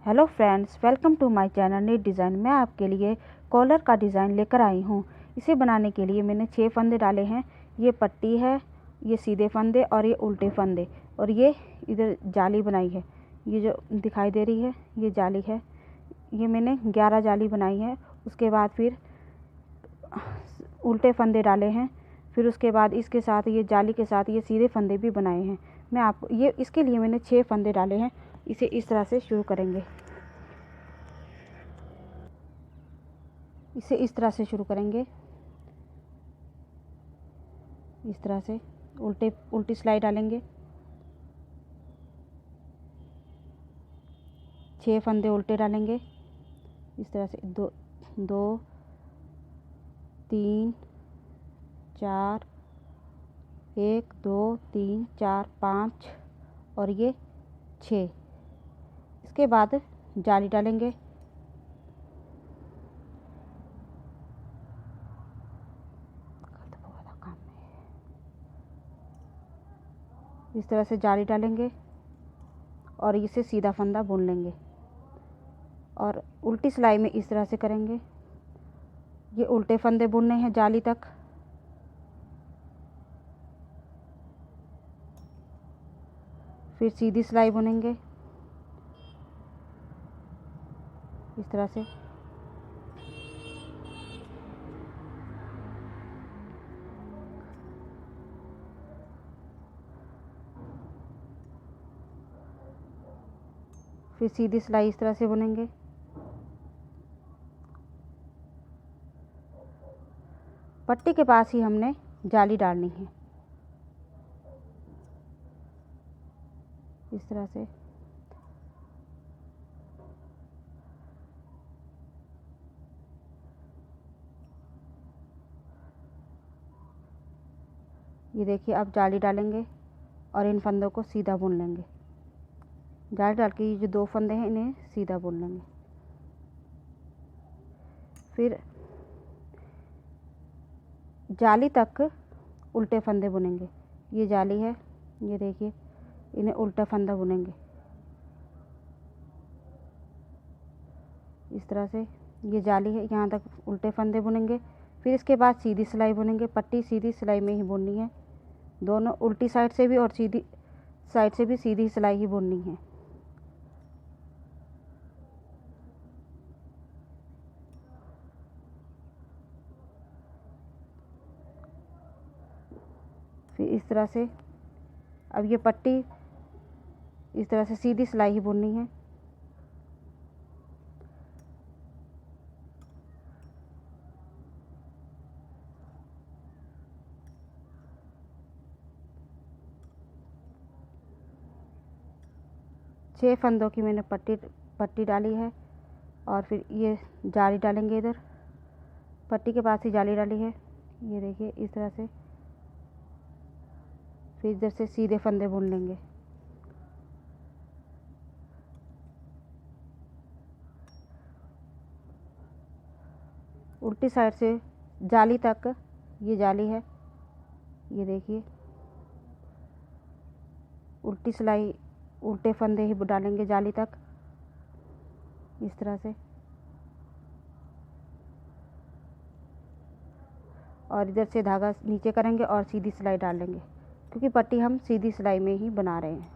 Hello friends, welcome to my channel neat design. मैं आपके लिए कॉलर का डिज़ाइन लेकर आई हूँ। इसे बनाने के लिए मैंने 6 फंदे डाले हैं। ये पट्टी है, ये सीधे फंदे और ये उल्टे फंदे, और ये इधर जाली बनाई है। ये जो दिखाई दे रही है ये जाली है। ये मैंने 11 जाली बनाई है। उसके बाद फिर उल्टे फंदे डाले हैं। फिर उसके बाद इसके साथ ये जाली के साथ ये सीधे फंदे भी बनाए हैं। मैं आपको ये इसके लिए मैंने 6 फंदे डाले हैं। इसे इस तरह से शुरू करेंगे। इसे इस तरह से शुरू करेंगे। इस तरह से उल्टी सिलाई डालेंगे। 6 फंदे उल्टे डालेंगे। इस तरह से 2 2 3 4 1 2 3 4 5 और ये 6। इसके बाद जाली डालेंगे। इस तरह से जाली डालेंगे और इसे सीधा फंदा बुन लेंगे और उल्टी सिलाई में इस तरह से करेंगे। ये उल्टे फंदे बुनने हैं जाली तक। फिर सीधी सिलाई बुनेंगे इस तरह से। फिर सीधी सिलाई इस तरह से बुनेंगे। पट्टी के पास ही हमने जाली डालनी है इस तरह से। ये देखिए, अब जाली डालेंगे और इन फंदों को सीधा बुन लेंगे। जाली डाल के ये जो 2 फंदे हैं इन्हें सीधा बुन लेंगे। फिर जाली तक उल्टे फंदे बुनेंगे। ये जाली है, ये देखिए, इन्हें उल्टा फंदा बुनेंगे इस तरह से। ये जाली है, यहाँ तक उल्टे फंदे बुनेंगे। फिर इसके बाद सीधी सिलाई बुनेंगे। पट्टी सीधी सिलाई में ही बुननी है। दोनों उल्टी साइड से भी और सीधी साइड से भी सीधी सिलाई ही बुननी है। फिर इस तरह से अब ये पट्टी इस तरह से सीधी सिलाई ही बुननी है। छह फंदों की मैंने पट्टी डाली है और फिर ये जाली डालेंगे। इधर पट्टी के पास ही जाली डाली है, ये देखिए इस तरह से। फिर इधर से सीधे फंदे बुन लेंगे। उल्टी साइड से जाली तक, ये जाली है, ये देखिए। उल्टी सिलाई उल्टे फंदे ही डालेंगे जाली तक इस तरह से। और इधर से धागा नीचे करेंगे और सीधी सिलाई डाल लेंगे, क्योंकि पट्टी हम सीधी सिलाई में ही बना रहे हैं।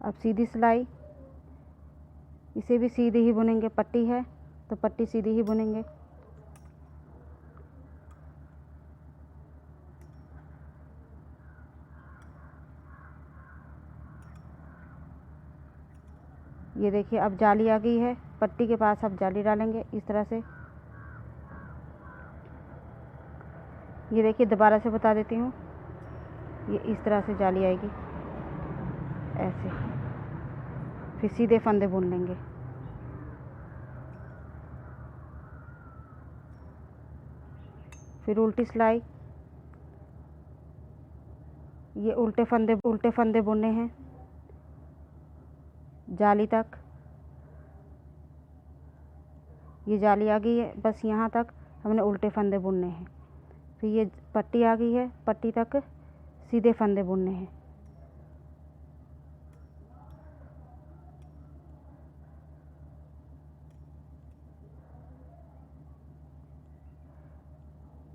अब सीधी सिलाई, इसे भी सीधी ही बुनेंगे। पट्टी है तो पट्टी सीधी ही बुनेंगे। ये देखिए, अब जाली आ गई है। पट्टी के पास अब जाली डालेंगे इस तरह से। ये देखिए, दोबारा से बता देती हूँ, ये इस तरह से जाली आएगी ऐसे। फिर सीधे फंदे बुन लेंगे। फिर उल्टी सिलाई, ये उल्टे फंदे बुनने हैं जाली तक। ये जाली आ गई है, बस यहाँ तक हमने उल्टे फंदे बुनने हैं। फिर ये पट्टी आ गई है, पट्टी तक सीधे फंदे बुनने हैं।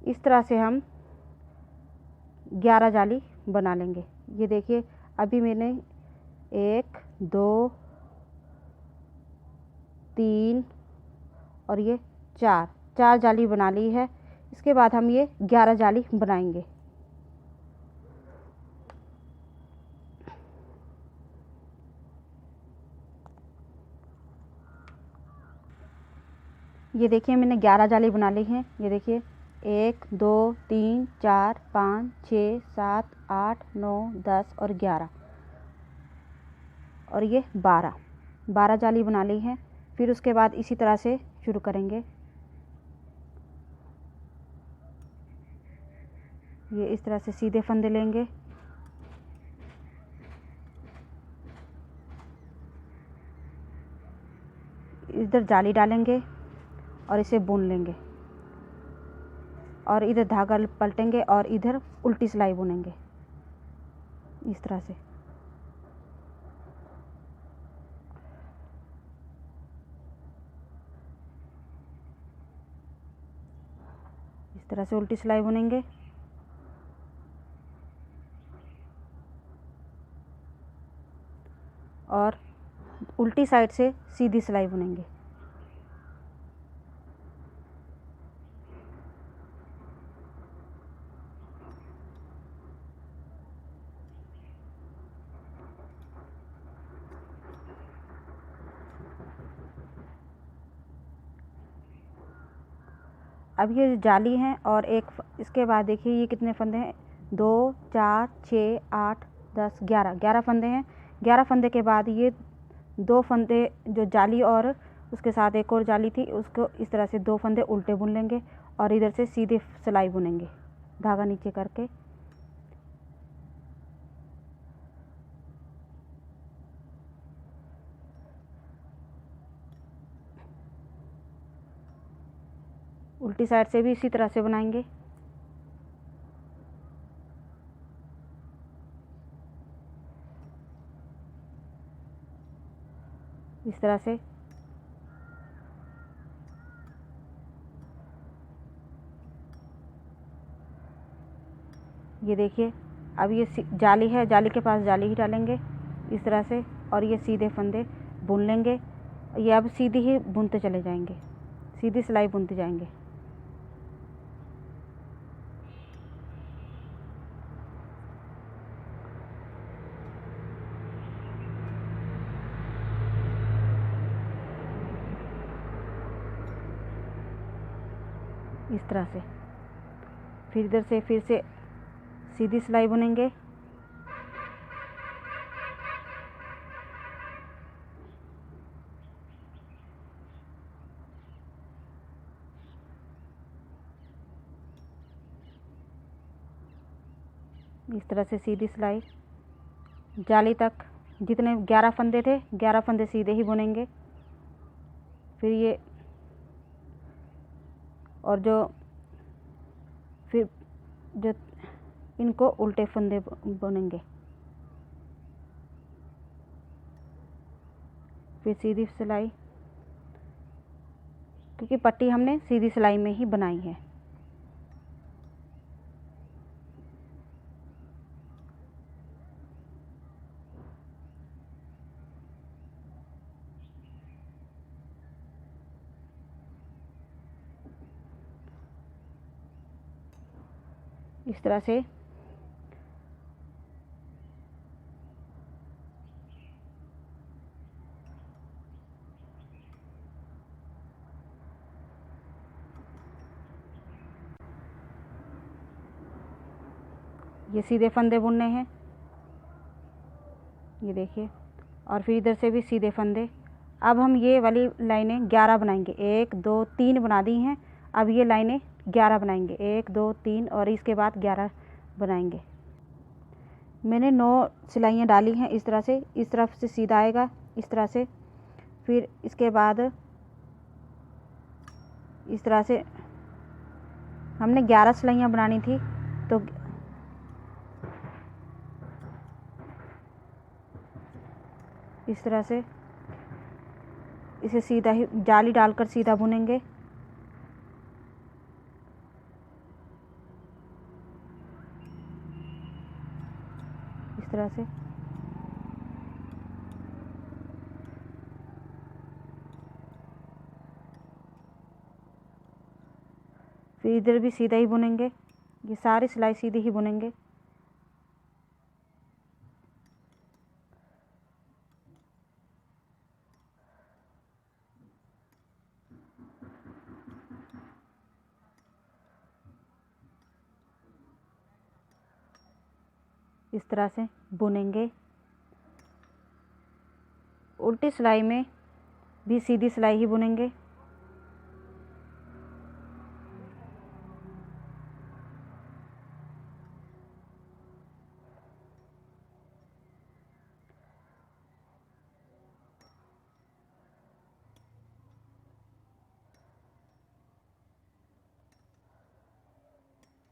इस तरह से हम 11 जाली बना लेंगे। ये देखिए अभी मैंने 1 2 3 और ये 4 जाली बना ली है। इसके बाद हम ये 11 जाली बनाएंगे। ये देखिए मैंने 11 जाली बना ली हैं। ये देखिए 1 2 3 4 5 6 7 8 9 10 और 11 और ये 12 जाली बना ली हैं। फिर उसके बाद इसी तरह से शुरू करेंगे। ये इस तरह से सीधे फंदे लेंगे, इधर जाली डालेंगे और इसे बुन लेंगे और इधर धागा पलटेंगे और इधर उल्टी सिलाई बुनेंगे इस तरह से। इस तरह से उल्टी सिलाई बुनेंगे और उल्टी साइड से सीधी सिलाई बुनेंगे। अब ये जाली हैं और एक इसके बाद देखिए ये कितने फंदे हैं, 2 4 6 8 10 11 फंदे हैं। 11 फंदे के बाद ये 2 फंदे जो जाली और उसके साथ एक और जाली थी उसको इस तरह से 2 फंदे उल्टे बुन लेंगे और इधर से सीधे सिलाई बुनेंगे धागा नीचे करके। उल्टी साइड से भी इसी तरह से बनाएंगे। इस तरह से ये देखिए अब ये जाली है, जाली के पास जाली ही डालेंगे इस तरह से और ये सीधे फंदे बुन लेंगे। ये अब सीधी ही बुनते चले जाएंगे, सीधी सिलाई बुनते जाएंगे। इस तरह से फिर इधर से फिर से सीधी सिलाई बुनेंगे। इस तरह से सीधी सिलाई जाली तक जितने 11 फंदे थे 11 फंदे सीधे ही बुनेंगे। फिर ये और फिर इनको उल्टे फंदे बुनेंगे। फिर सीधी सिलाई, क्योंकि पट्टी हमने सीधी सिलाई में ही बनाई है। इस तरह से ये सीधे फंदे बुनने हैं, ये देखिए, और फिर इधर से भी सीधे फंदे। अब हम ये वाली लाइनें 11 बनाएंगे, 1 2 3 बना दी हैं। अब ये लाइनें 11 बनाएंगे, 1 2 3 और इसके बाद 11 बनाएंगे। मैंने 9 सिलाइयाँ डाली हैं इस तरह से, इस तरफ से सीधा आएगा इस तरह से। फिर इसके बाद इस तरह से हमने 11 सिलाइयाँ बनानी थी, तो इस तरह से इसे सीधा ही जाली डालकर सीधा बुनेंगे। इस तरह से फिर इधर भी सीधा ही बुनेंगे। ये सारी सिलाई सीधी ही बुनेंगे। इस तरह से बुनेंगे। उल्टी सिलाई में भी सीधी सिलाई ही बुनेंगे।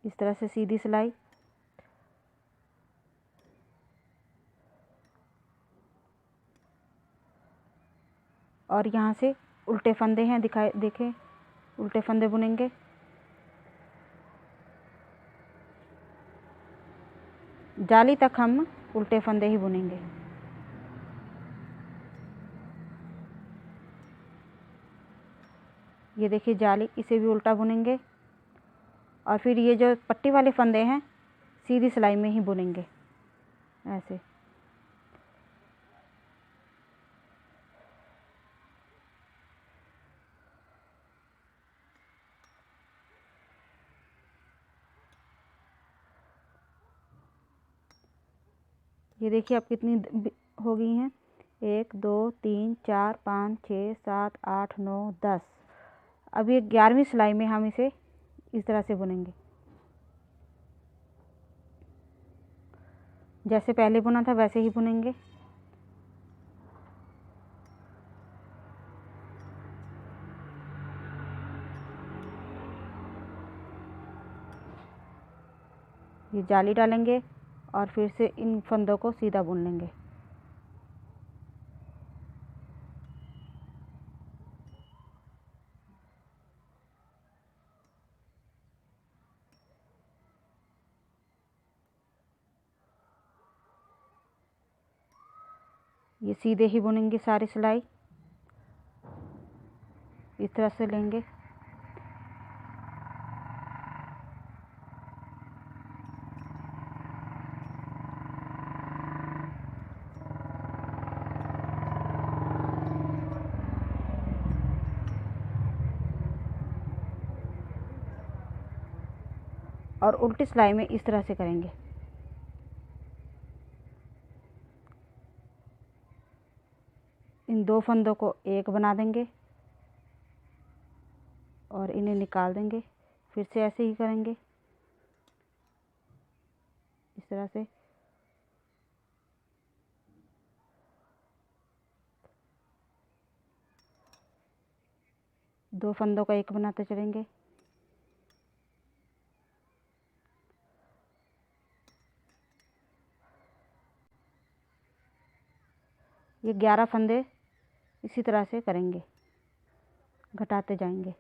इस तरह से सीधी सिलाई। और यहाँ से उल्टे फंदे हैं, देखें, उल्टे फंदे बुनेंगे। जाली तक हम उल्टे फंदे ही बुनेंगे। ये देखिए जाली, इसे भी उल्टा बुनेंगे। और फिर ये जो पट्टी वाले फंदे हैं सीधी सिलाई में ही बुनेंगे, ऐसे। ये देखिए अब कितनी हो गई हैं, 1 2 3 4 5 6 7 8 9 10। अब ये 11वीं सिलाई में हम इसे इस तरह से बुनेंगे, जैसे पहले बुना था वैसे ही बुनेंगे। ये जाली डालेंगे और फिर से इन फंदों को सीधा बुन लेंगे। ये सीधे ही बुनेंगे सारी सिलाई, इस तरह से लेंगे। और उल्टी सिलाई में इस तरह से करेंगे। इन 2 फंदों को एक बना देंगे और इन्हें निकाल देंगे। फिर से ऐसे ही करेंगे, इस तरह से। दो फंदों का एक बनाते चलेंगे। ये 11 फंदे इसी तरह से करेंगे, घटाते जाएंगे।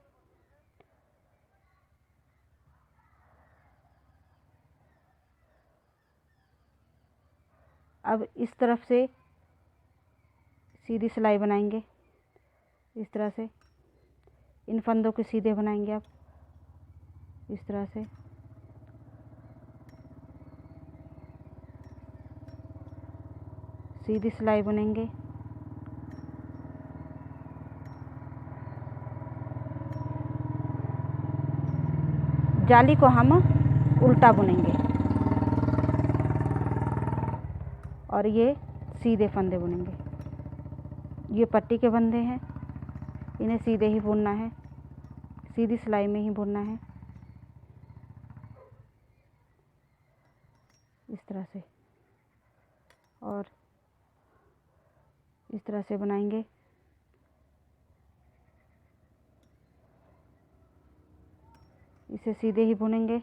अब इस तरफ से सीधी सिलाई बनाएंगे, इस तरह से। इन फंदों के सीधे बनाएंगे अब, इस तरह से। सीधी सिलाई बुनेंगे। जाली को हम उल्टा बुनेंगे और ये सीधे फंदे बुनेंगे। ये पट्टी के फंदे हैं, इन्हें सीधे ही बुनना है, सीधी सिलाई में ही बुनना है, इस तरह से। और इस तरह से बनाएंगे। इसे सीधे ही बुनेंगे।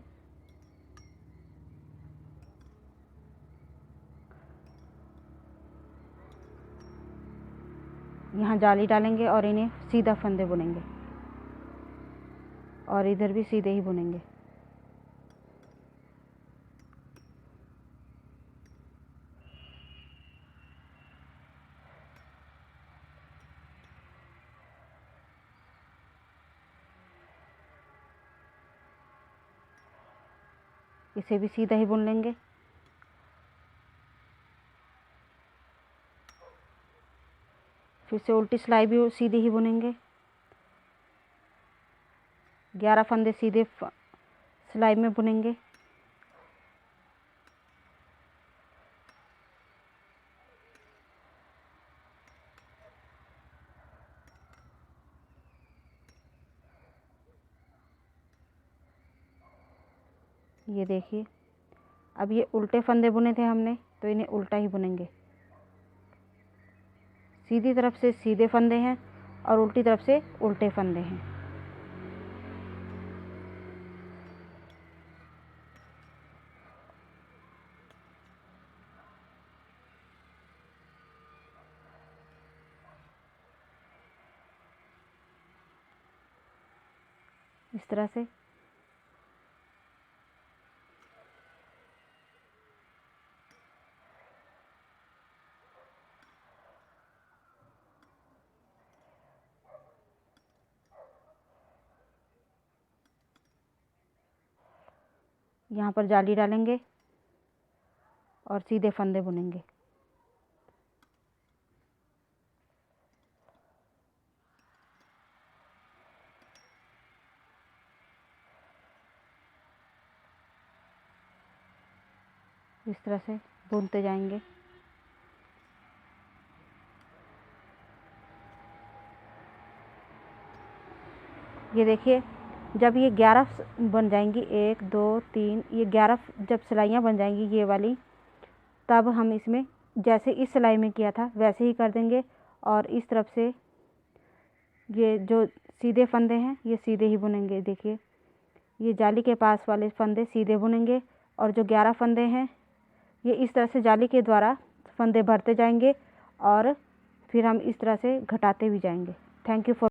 यहाँ जाली डालेंगे और इन्हें सीधा फंदे बुनेंगे और इधर भी सीधे ही बुनेंगे। इसे भी सीधा ही बुन लेंगे। फिर से उल्टी सिलाई भी सीधे ही बुनेंगे। 11 फंदे सीधे सिलाई में बुनेंगे। ये देखिए, अब ये उल्टे फंदे बुने थे हमने, तो इन्हें उल्टा ही बुनेंगे। सीधी तरफ से सीधे फंदे हैं और उल्टी तरफ से उल्टे फंदे हैं। इस तरह से यहाँ पर जाली डालेंगे और सीधे फंदे बुनेंगे। इस तरह से बुनते जाएंगे। ये देखिए, जब ये 11 बन जाएंगी, 1 2 3, ये 11 जब सिलाइयाँ बन जाएंगी ये वाली, तब हम इसमें जैसे इस सिलाई में किया था वैसे ही कर देंगे। और इस तरफ से ये जो सीधे फंदे हैं ये सीधे ही बुनेंगे। देखिए, ये जाली के पास वाले फंदे सीधे बुनेंगे और जो 11 फंदे हैं ये इस तरह से जाली के द्वारा फंदे भरते जाएंगे और फिर हम इस तरह से घटाते भी जाएंगे। Thank you for